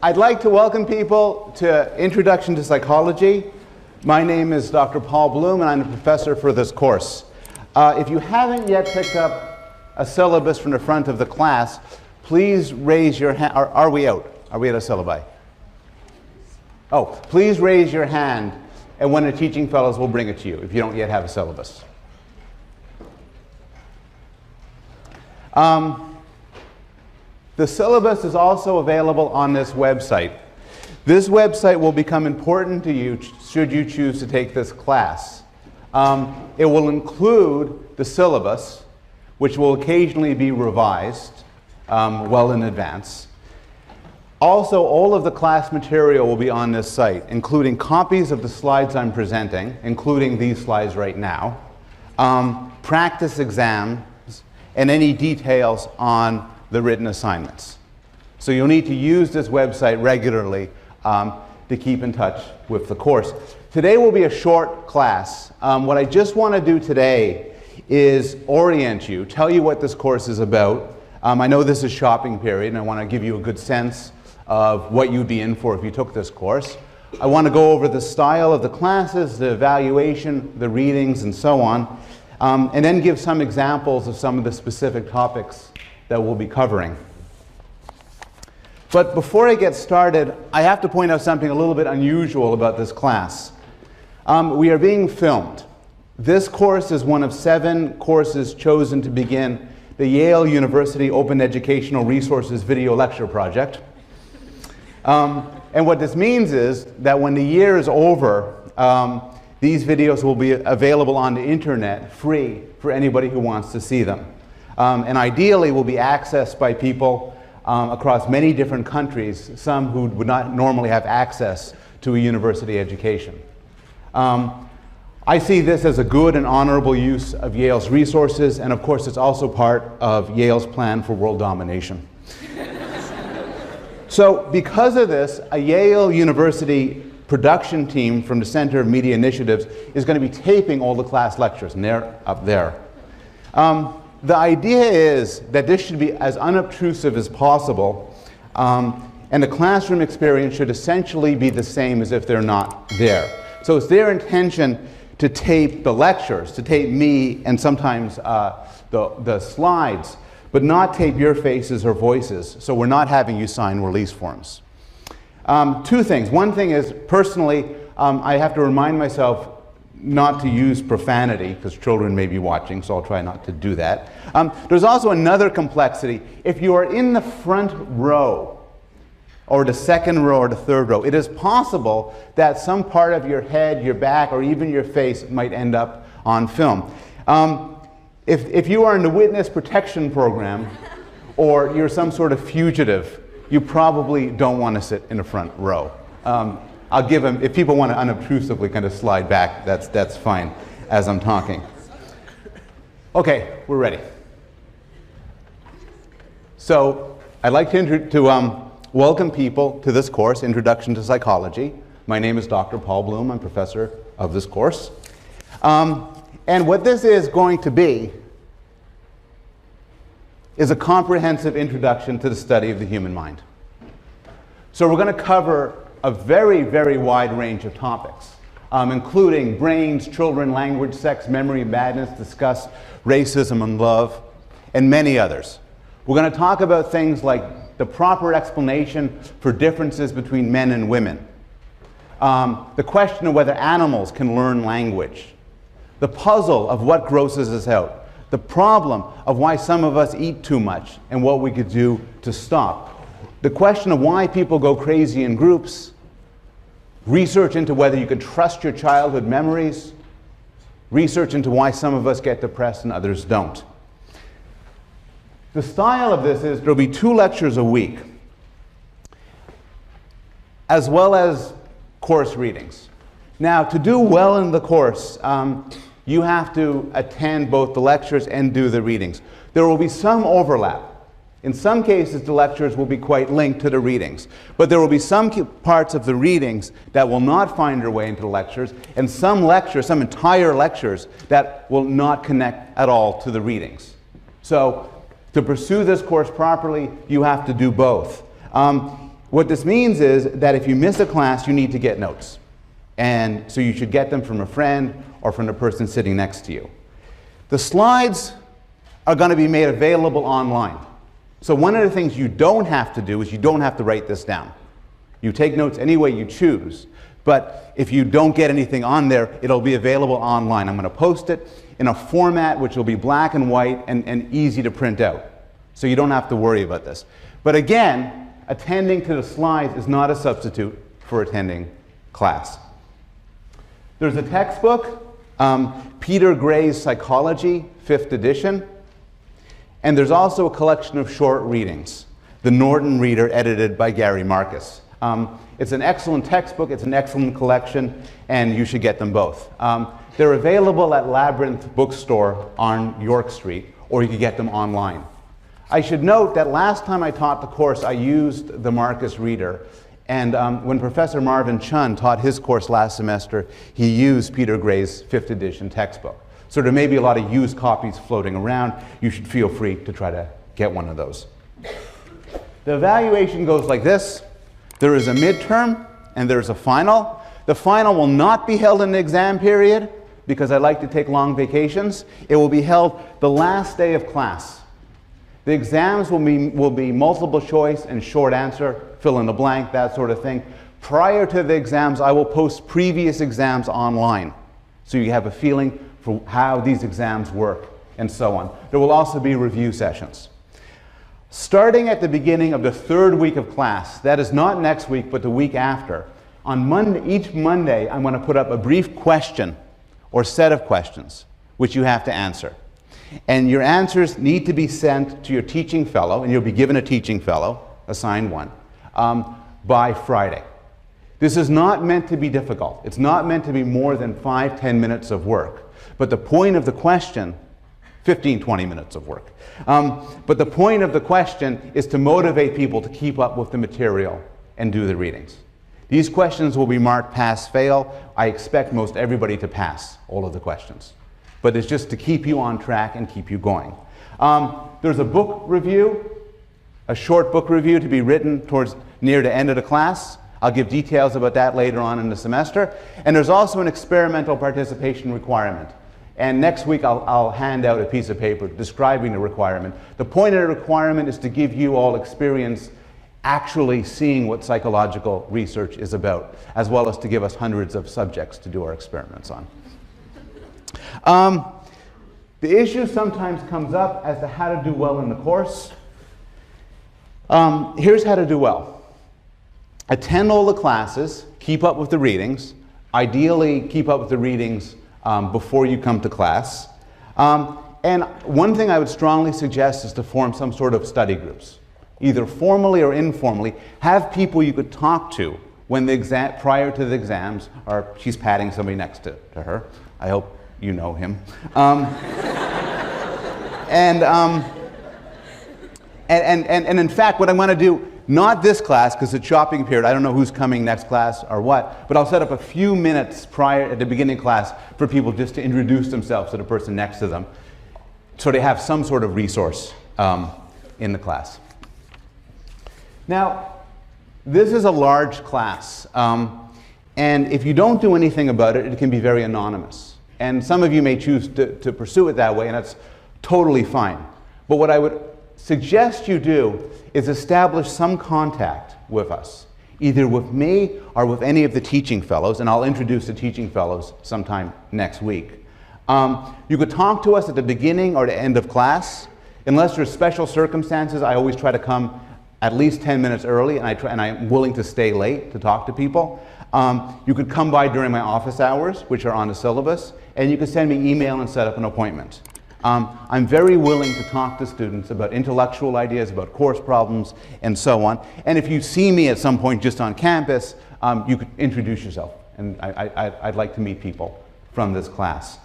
I'd like to welcome people to Introduction to Psychology. My name is Dr. Paul Bloom, and I'm the professor for this course. If you haven't yet picked up a syllabus from the front of the class, please raise your hand. Are we out? Are we at a syllabi? Oh, please raise your hand, and one of the teaching fellows will bring it to you if you don't yet have a syllabus. The syllabus is also available on this website. This website will become important to you should you choose to take this class. It will include the syllabus, which will occasionally be revised well in advance. Also, all of the class material will be on this site, including copies of the slides I'm presenting, including these slides right now, practice exams, and any details on the written assignments. So you'll need to use this website regularly to keep in touch with the course. Today will be a short class. What I just want to do today is orient you, tell you what this course is about. I know this is shopping period, and I want to give you a good sense of what you'd be in for if you took this course. I want to go over the style of the classes, the evaluation, the readings, and so on, and then give some examples of some of the specific topics that we'll be covering. But before I get started, I have to point out something a little bit unusual about this class. We are being filmed. This course is one of 7 courses chosen to begin the Yale University Open Educational Resources Video Lecture Project. And what this means is that when the year is over, these videos will be available on the internet free for anybody who wants to see them. And ideally will be accessed by people across many different countries, some who would not normally have access to a university education. I see this as a good and honorable use of Yale's resources, and of course it's also part of Yale's plan for world domination. So because of this, a Yale University production team from the Center of Media Initiatives is going to be taping all the class lectures, and they're up there. The idea is that this should be as unobtrusive as possible, and the classroom experience should essentially be the same as if they're not there. So it's their intention to tape the lectures, to tape me and sometimes the slides, but not tape your faces or voices, so we're not having you sign release forms. 2 things. One thing is, personally, I have to remind myself not to use profanity, because children may be watching, so I'll try not to do that. There's also another complexity. If you are in the front row, or the second row, or the third row, it is possible that some part of your head, your back, or even your face might end up on film. If you are in the witness protection program, or you're some sort of fugitive, you probably don't want to sit in the front row. I'll give them, if people want to unobtrusively kind of slide back, that's fine as I'm talking. Okay, we're ready. So I'd like to welcome people to this course, Introduction to Psychology. My name is Dr. Paul Bloom. I'm professor of this course. And what this is going to be is a comprehensive introduction to the study of the human mind. So we're going to cover a very, very wide range of topics, including brains, children, language, sex, memory, madness, discuss racism and love, and many others. We're going to talk about things like the proper explanation for differences between men and women, the question of whether animals can learn language, the puzzle of what grosses us out, the problem of why some of us eat too much and what we could do to stop, the question of why people go crazy in groups, research into whether you can trust your childhood memories, research into why some of us get depressed and others don't. The style of this is there'll be 2 lectures a week, as well as course readings. Now, to do well in the course, you have to attend both the lectures and do the readings. There will be some overlap. In some cases, the lectures will be quite linked to the readings, but there will be some parts of the readings that will not find their way into the lectures, and some lectures, some entire lectures, that will not connect at all to the readings. So to pursue this course properly, you have to do both. What this means is that if you miss a class, you need to get notes. And so you should get them from a friend or from the person sitting next to you. The slides are going to be made available online. So one of the things you don't have to do is you don't have to write this down. You take notes any way you choose. But if you don't get anything on there, it'll be available online. I'm going to post it in a format which will be black and white and easy to print out. So you don't have to worry about this. But again, attending to the slides is not a substitute for attending class. There's a textbook, Peter Gray's Psychology, 5th edition. And there's also a collection of short readings, The Norton Reader, edited by Gary Marcus. It's an excellent textbook, it's an excellent collection, and you should get them both. They're available at Labyrinth Bookstore on York Street, or you can get them online. I should note that last time I taught the course, I used the Marcus Reader, and when Professor Marvin Chun taught his course last semester, he used Peter Gray's 5th edition textbook. So there may be a lot of used copies floating around. You should feel free to try to get one of those. The evaluation goes like this. There is a midterm and there's a final. The final will not be held in the exam period because I like to take long vacations. It will be held the last day of class. The exams will be multiple choice and short answer, fill in the blank, that sort of thing. Prior to the exams, I will post previous exams online so you have a feeling for how these exams work and so on. There will also be review sessions. Starting at the beginning of the 3rd week of class, that is not next week but the week after, on Monday, each Monday I'm going to put up a brief question or set of questions which you have to answer. And your answers need to be sent to your teaching fellow, and you'll be given a teaching fellow, assigned one, by Friday. This is not meant to be difficult. It's not meant to be more than 5-10 minutes of work. But the point of the question, 15-20 minutes of work. But the point of the question is to motivate people to keep up with the material and do the readings. These questions will be marked pass-fail. I expect most everybody to pass all of the questions. But it's just to keep you on track and keep you going. There's a book review, a short book review to be written towards near the end of the class. I'll give details about that later on in the semester. And there's also an experimental participation requirement. And next week I'll hand out a piece of paper describing the requirement. The point of the requirement is to give you all experience actually seeing what psychological research is about, as well as to give us hundreds of subjects to do our experiments on. The issue sometimes comes up as to how to do well in the course. Here's how to do well. Attend all the classes, keep up with the readings. Ideally, keep up with the readings before you come to class. And one thing I would strongly suggest is to form some sort of study groups, either formally or informally. Have people you could talk to when the exam, prior to the exams, or she's patting somebody next to her. I hope you know him. And in fact, what I'm going to do, not this class, because it's shopping period, I don't know who's coming next class or what, but I'll set up a few minutes prior at the beginning of class for people just to introduce themselves to the person next to them, so they have some sort of resource in the class. Now, this is a large class, and if you don't do anything about it, it can be very anonymous. And some of you may choose to pursue it that way, and that's totally fine. But what I would suggest you do is establish some contact with us, either with me or with any of the teaching fellows, and I'll introduce the teaching fellows sometime next week. You could talk to us at the beginning or the end of class. Unless there's special circumstances, I always try to come at least 10 minutes early, and I'm willing to stay late to talk to people. You could come by during my office hours, which are on the syllabus, and you could send me email and set up an appointment. I'm very willing to talk to students about intellectual ideas, about course problems, and so on. And if you see me at some point just on campus, you could introduce yourself. And I'd like to meet people from this class.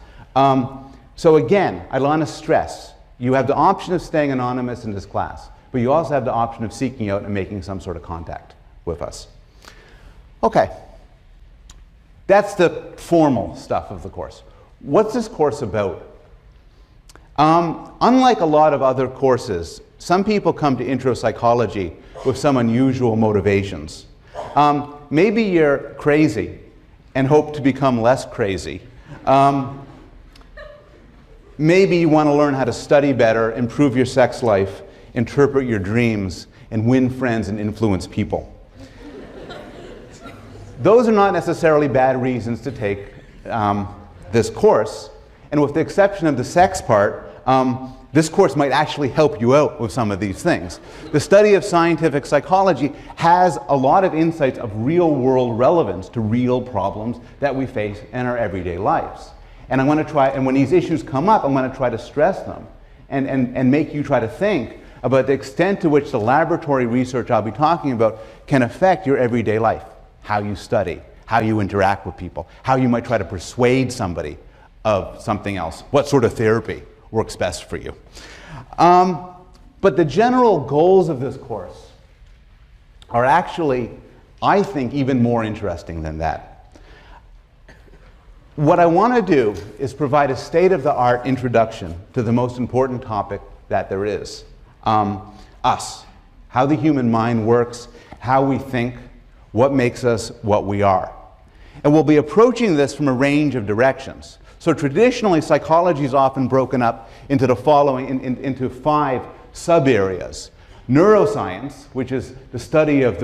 So again, I want to stress, you have the option of staying anonymous in this class, but you also have the option of seeking out and making some sort of contact with us. Okay. That's the formal stuff of the course. What's this course about? Unlike a lot of other courses, some people come to intro psychology with some unusual motivations. Maybe you're crazy and hope to become less crazy. Maybe you want to learn how to study better, improve your sex life, interpret your dreams, and win friends and influence people. Those are not necessarily bad reasons to take this course. And with the exception of the sex part, this course might actually help you out with some of these things. The study of scientific psychology has a lot of insights of real-world relevance to real problems that we face in our everyday lives. And I'm going to try, and when these issues come up, I'm going to try to stress them and make you try to think about the extent to which the laboratory research I'll be talking about can affect your everyday life. How you study, how you interact with people, how you might try to persuade somebody of something else, what sort of therapy works best for you. But the general goals of this course are actually, I think, even more interesting than that. What I want to do is provide a state-of-the-art introduction to the most important topic that there is. Us. How the human mind works, how we think, what makes us what we are. And we'll be approaching this from a range of directions. So traditionally, psychology is often broken up into the following, into 5 sub-areas. Neuroscience, which is the study of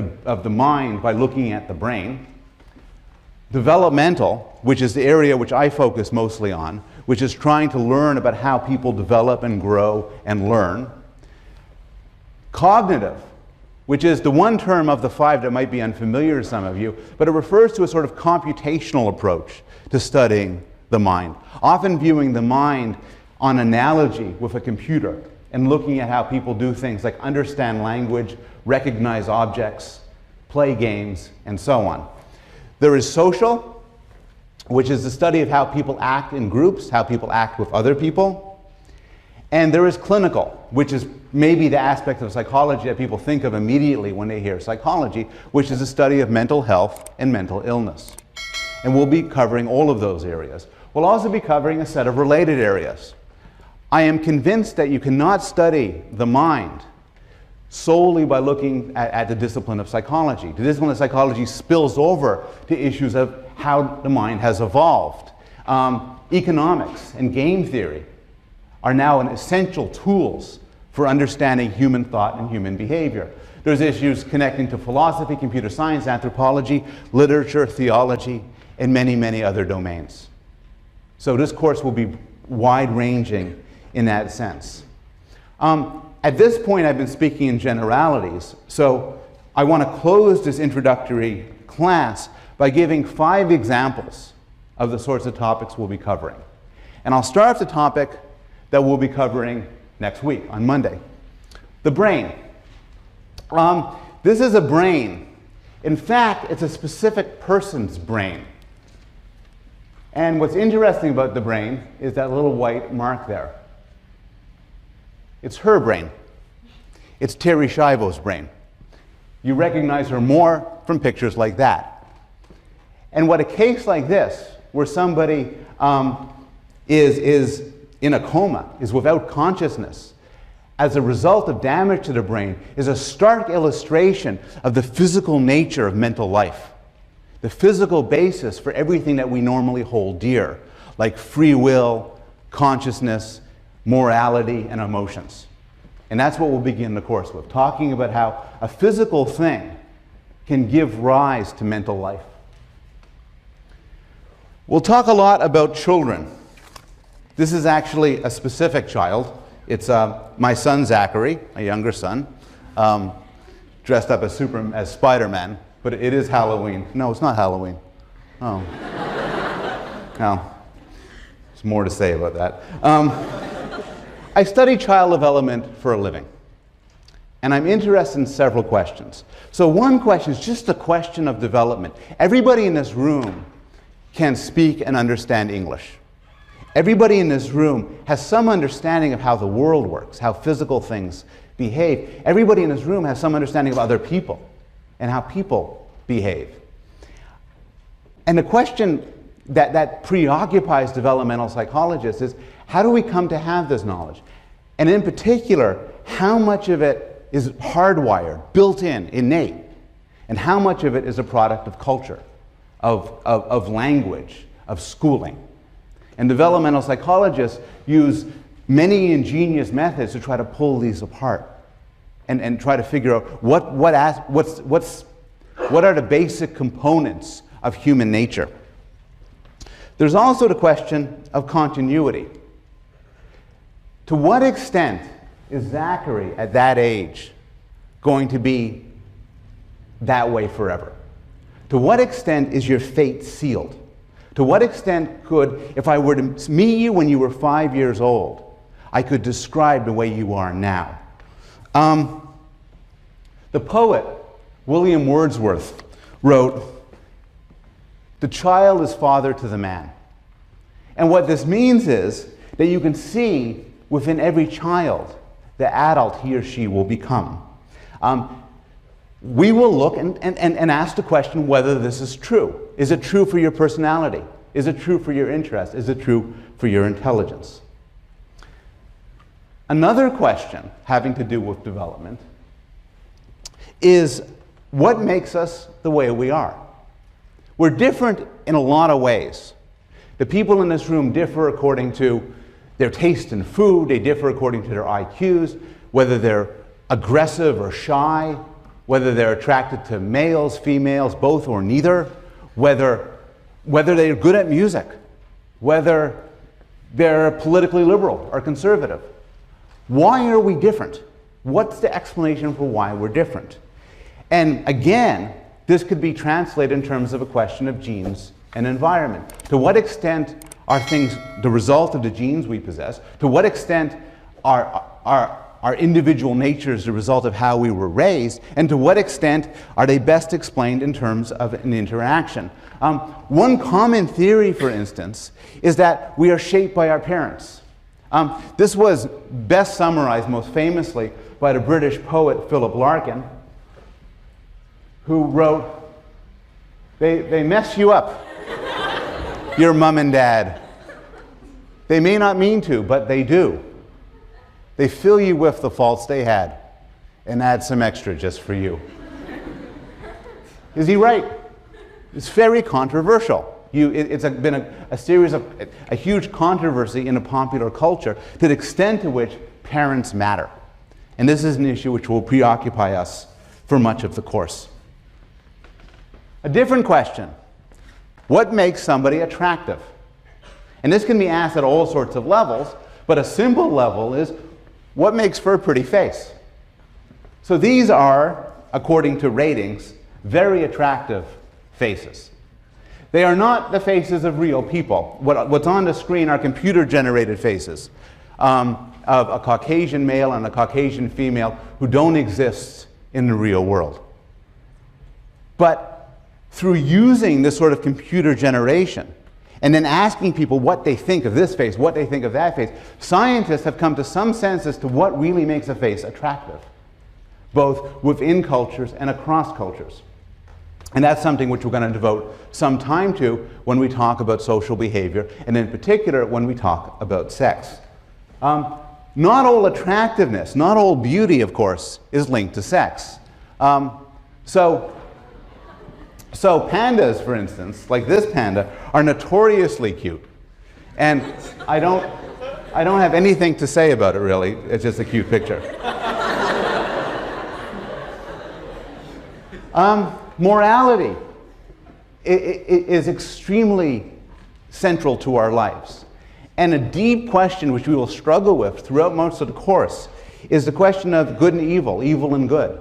the mind by looking at the brain. Developmental, which is the area which I focus mostly on, which is trying to learn about how people develop and grow and learn. Cognitive, which is the one term of the 5 that might be unfamiliar to some of you, but it refers to a sort of computational approach to studying the mind, often viewing the mind on analogy with a computer and looking at how people do things like understand language, recognize objects, play games, and so on. There is social, which is the study of how people act in groups, how people act with other people. And there is clinical, which is maybe the aspect of psychology that people think of immediately when they hear psychology, which is the study of mental health and mental illness. And we'll be covering all of those areas. We'll also be covering a set of related areas. I am convinced that you cannot study the mind solely by looking at the discipline of psychology. The discipline of psychology spills over to issues of how the mind has evolved. Economics and game theory are now essential tools for understanding human thought and human behavior. There's issues connecting to philosophy, computer science, anthropology, literature, theology, and many, many other domains. So this course will be wide-ranging in that sense. At this point, I've been speaking in generalities, so I want to close this introductory class by giving 5 examples of the sorts of topics we'll be covering. And I'll start with the topic that we'll be covering next week, on Monday. The brain. This is a brain. In fact, it's a specific person's brain. And what's interesting about the brain is that little white mark there. It's her brain. It's Terry Schiavo's brain. You recognize her more from pictures like that. And what a case like this, where somebody is in a coma, is without consciousness, as a result of damage to the brain, is a stark illustration of the physical nature of mental life. The physical basis for everything that we normally hold dear, like free will, consciousness, morality, and emotions. And that's what we'll begin the course with, talking about how a physical thing can give rise to mental life. We'll talk a lot about children. This is actually a specific child. It's my son Zachary, a younger son, dressed up as Spider-Man, but it is Halloween. No, it's not Halloween. Oh. No. There's more to say about that. I study child development for a living, and I'm interested in several questions. So one question is just the question of development. Everybody in this room can speak and understand English. Everybody in this room has some understanding of how the world works, how physical things behave. Everybody in this room has some understanding of other people and how people behave. And the question that preoccupies developmental psychologists is, how do we come to have this knowledge? And in particular, how much of it is hardwired, built in, innate, and how much of it is a product of culture, of language, of schooling. And developmental psychologists use many ingenious methods to try to pull these apart and try to figure out what are the basic components of human nature. There's also the question of continuity. To what extent is Zachary at that age going to be that way forever? To what extent is your fate sealed? To what extent could, if I were to meet you when you were 5 years old, I could describe the way you are now? The poet William Wordsworth wrote, "The child is father to the man." And what this means is that you can see within every child the adult he or she will become. We will look and ask the question whether this is true. Is it true for your personality? Is it true for your interest? Is it true for your intelligence? Another question having to do with development is what makes us the way we are? We're different in a lot of ways. The people in this room differ according to their taste in food, they differ according to their IQs, whether they're aggressive or shy, whether they're attracted to males, females, both or neither, whether they're good at music, whether they're politically liberal or conservative. Why are we different? What's the explanation for why we're different? And again, this could be translated in terms of a question of genes and environment. To what extent are things the result of the genes we possess? To what extent are individual natures the result of how we were raised? And to what extent are they best explained in terms of an interaction? One common theory, for instance, is that we are shaped by our parents. This was best summarized most famously by the British poet Philip Larkin, who wrote, they mess you up, your mom and dad. They may not mean to, but they do. They fill you with the faults they had and add some extra just for you. Is he right? It's very controversial. It's been a series of a huge controversy in a popular culture to the extent to which parents matter. And this is an issue which will preoccupy us for much of the course. A different question: what makes somebody attractive? And this can be asked at all sorts of levels, but a simple level is, what makes for a pretty face? So these are, according to ratings, very attractive faces. They are not the faces of real people. What's on the screen are computer-generated faces of a Caucasian male and a Caucasian female who don't exist in the real world. But through using this sort of computer generation and then asking people what they think of this face, what they think of that face, scientists have come to some sense as to what really makes a face attractive, both within cultures and across cultures. And that's something which we're going to devote some time to when we talk about social behavior, and in particular when we talk about sex. Not all attractiveness, not all beauty, of course, is linked to sex. So pandas, for instance, like this panda, are notoriously cute. And I don't have anything to say about it, really. It's just a cute picture. Morality is extremely central to our lives. And a deep question which we will struggle with throughout most of the course is the question of good and evil, evil and good.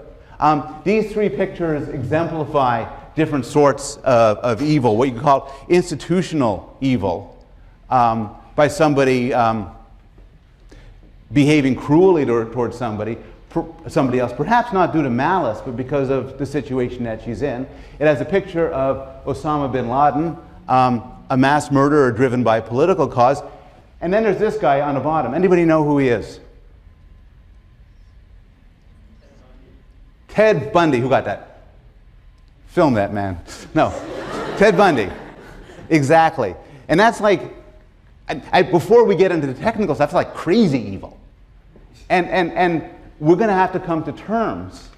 These three pictures exemplify different sorts of evil, what you call institutional evil, by somebody behaving cruelly towards somebody else, perhaps not due to malice, but because of the situation that she's in. It has a picture of Osama bin Laden, a mass murderer driven by a political cause, and then there's this guy on the bottom. Anybody know who he is? Ted Bundy. Who got that? Film that, man. No. Ted Bundy. Exactly. And that's like, before we get into the technical stuff, it's like crazy evil. And we're going to have to come to terms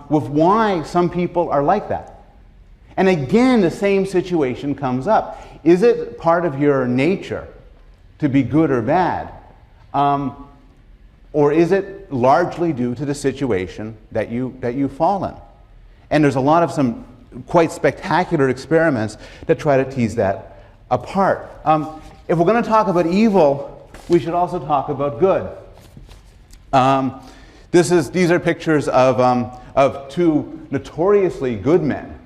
with why some people are like that. And again, the same situation comes up. Is it part of your nature to be good or bad? Or is it largely due to the situation that you fall in? And there's a lot of some quite spectacular experiments that try to tease that apart. If we're going to talk about evil, we should also talk about good. These are pictures of two notoriously good men,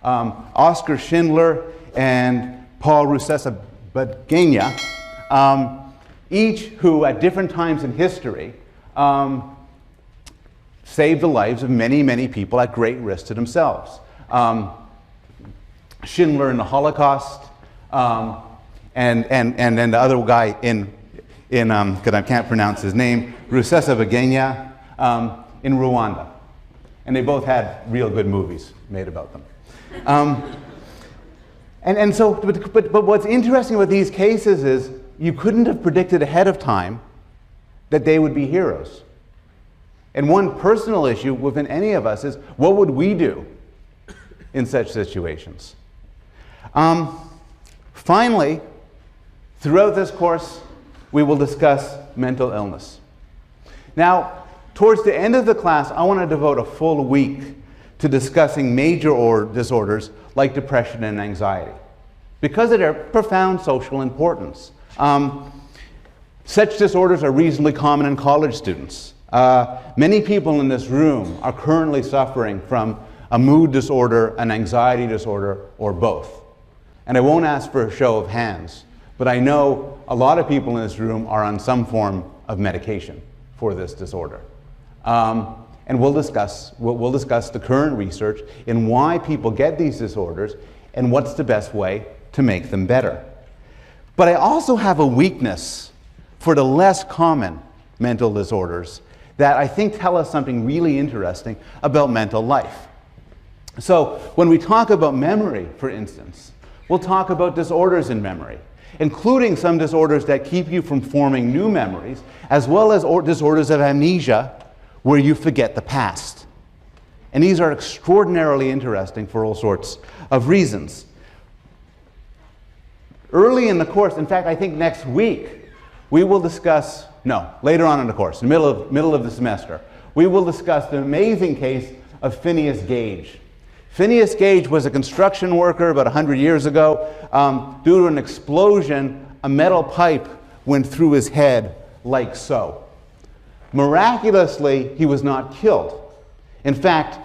Oskar Schindler and Paul Rusesabagina, each who at different times in history saved the lives of many, many people at great risk to themselves. Schindler in the Holocaust, and then the other guy because I can't pronounce his name, Rusesabagina, in Rwanda. And they both had real good movies made about them. But what's interesting about these cases is you couldn't have predicted ahead of time that they would be heroes. And one personal issue within any of us is, what would we do in such situations? Finally, throughout this course, we will discuss mental illness. Now, towards the end of the class, I want to devote a full week to discussing major disorders like depression and anxiety, because of their profound social importance. Such disorders are reasonably common in college students. Many people in this room are currently suffering from a mood disorder, an anxiety disorder, or both. And I won't ask for a show of hands, but I know a lot of people in this room are on some form of medication for this disorder. And we'll discuss the current research in why people get these disorders and what's the best way to make them better. But I also have a weakness for the less common mental disorders that I think tell us something really interesting about mental life. So when we talk about memory, for instance, we'll talk about disorders in memory, including some disorders that keep you from forming new memories, as well as disorders of amnesia, where you forget the past. And these are extraordinarily interesting for all sorts of reasons. Early in the course, in fact, I think next week, we will discuss, later on in the course, middle of the semester, we will discuss the amazing case of Phineas Gage. Phineas Gage was a construction worker about 100 years ago. Due to an explosion, a metal pipe went through his head like so. Miraculously, he was not killed. In fact,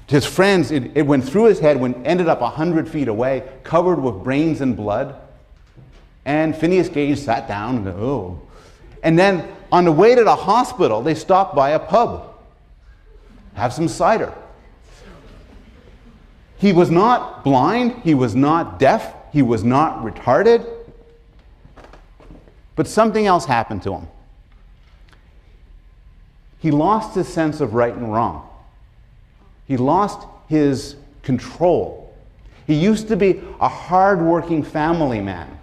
his friends, it went through his head, ended up 100 feet away, covered with brains and blood. And Phineas Gage sat down and oh. And then on the way to the hospital, they stopped by a pub. Have some cider. He was not blind, he was not deaf, he was not retarded. But something else happened to him. He lost his sense of right and wrong. He lost his control. He used to be a hard-working family man.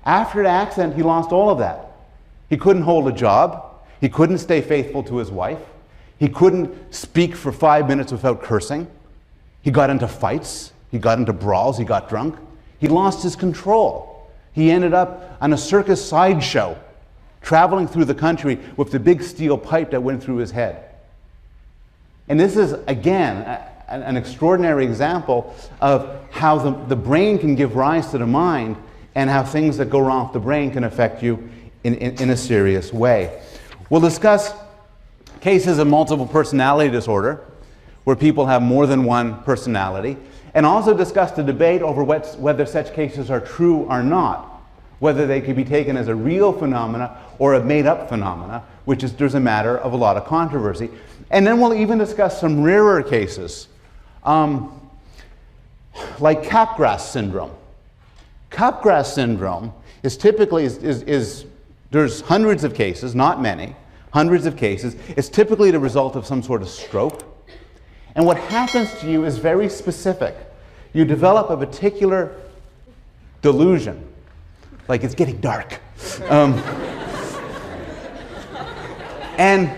After the accident, he lost all of that. He couldn't hold a job. He couldn't stay faithful to his wife. He couldn't speak for 5 minutes without cursing. He got into fights. He got into brawls. He got drunk. He lost his control. He ended up on a circus sideshow, traveling through the country with the big steel pipe that went through his head. And this is, again, an extraordinary example of how the brain can give rise to the mind and how things that go wrong with the brain can affect you in a serious way. We'll discuss cases of multiple personality disorder, where people have more than one personality, and also discuss the debate over whether such cases are true or not, whether they could be taken as a real phenomena or a made-up phenomena, there's a matter of a lot of controversy. And then we'll even discuss some rarer cases, like Capgras syndrome. Capgras syndrome is typically, there's hundreds of cases, not many, hundreds of cases. It's typically the result of some sort of stroke. And what happens to you is very specific. You develop a particular delusion, like it's getting dark. And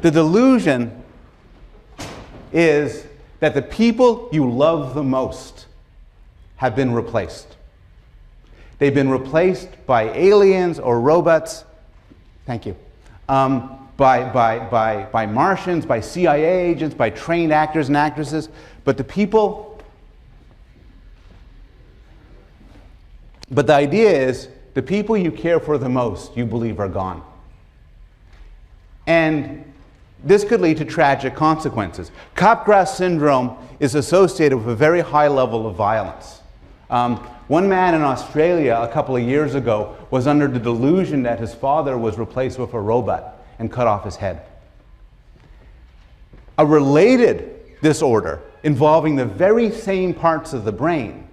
the delusion is that the people you love the most have been replaced. They've been replaced by aliens or robots, thank you, by Martians, by CIA agents, by trained actors and actresses. But the idea is the people you care for the most, you believe are gone. And this could lead to tragic consequences. Capgras syndrome is associated with a very high level of violence. One man in Australia a couple of years ago was under the delusion that his father was replaced with a robot and cut off his head. A related disorder involving the very same parts of the brain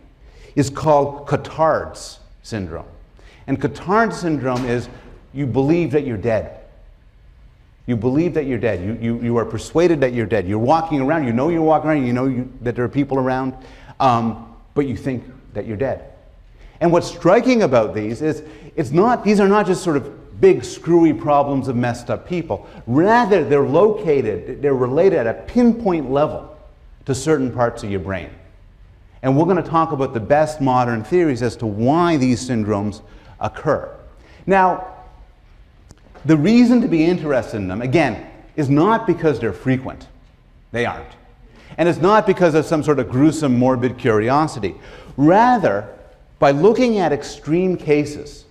is called Cotard's syndrome. And Cotard's syndrome is you believe that you're dead. You believe that you're dead. You are persuaded that you're dead. You're walking around. You know you're walking around. You know that there are people around. But you think that you're dead. And what's striking about these is these are not just sort of big screwy problems of messed up people. Rather, they're related at a pinpoint level to certain parts of your brain. And we're going to talk about the best modern theories as to why these syndromes occur. Now, the reason to be interested in them, again, is not because they're frequent. They aren't. And it's not because of some sort of gruesome, morbid curiosity. Rather, by looking at extreme cases,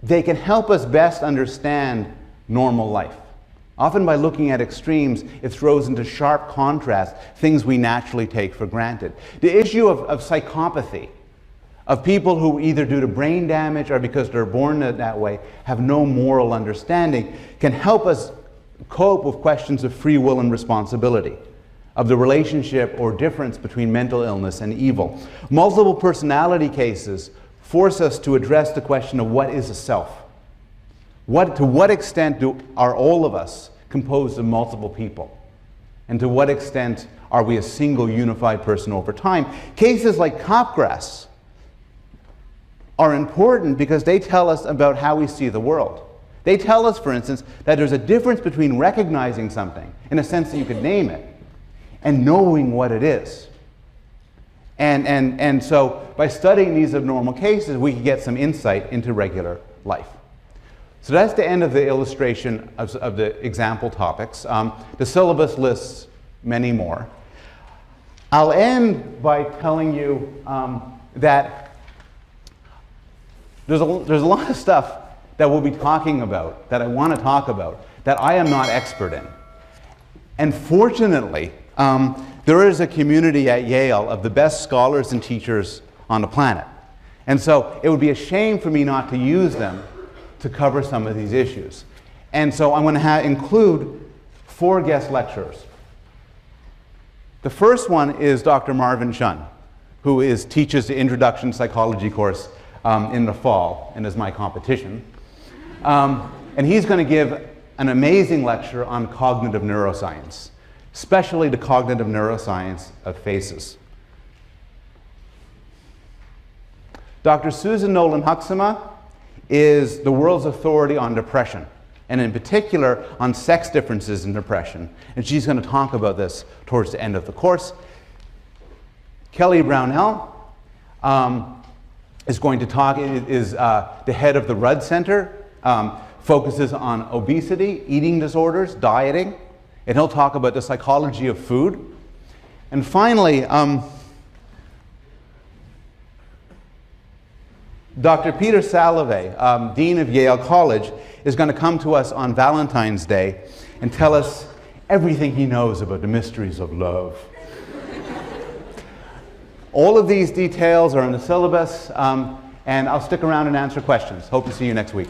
they can help us best understand normal life. Often by looking at extremes, it throws into sharp contrast things we naturally take for granted. The issue of psychopathy, of people who either due to brain damage or because they're born that way have no moral understanding, can help us cope with questions of free will and responsibility, of the relationship or difference between mental illness and evil. Multiple personality cases force us to address the question of what is a self. To what extent are all of us composed of multiple people? And to what extent are we a single unified person over time? Cases like Capgras are important because they tell us about how we see the world. They tell us, for instance, that there's a difference between recognizing something, in a sense that you could name it, and knowing what it is. And so by studying these abnormal cases, we can get some insight into regular life. So that's the end of the illustration of the example topics. The syllabus lists many more. I'll end by telling you that there's a lot of stuff that we'll be talking about, that I want to talk about, that I am not expert in. And fortunately, there is a community at Yale of the best scholars and teachers on the planet. And so it would be a shame for me not to use them to cover some of these issues. And so I'm going to include 4 guest lecturers. The first one is Dr. Marvin Shun, who teaches the Introduction to Psychology course in the fall, and is my competition. And he's going to give an amazing lecture on cognitive neuroscience, especially the cognitive neuroscience of faces. Dr. Susan Nolan-Huxema is the world's authority on depression, and in particular on sex differences in depression. And she's going to talk about this towards the end of the course. Kelly Brownell is going to talk, is the head of the Rudd Center, focuses on obesity, eating disorders, dieting, and he'll talk about the psychology of food. And finally, Dr. Peter Salovey, Dean of Yale College, is going to come to us on Valentine's Day and tell us everything he knows about the mysteries of love. All of these details are in the syllabus, and I'll stick around and answer questions. Hope to see you next week.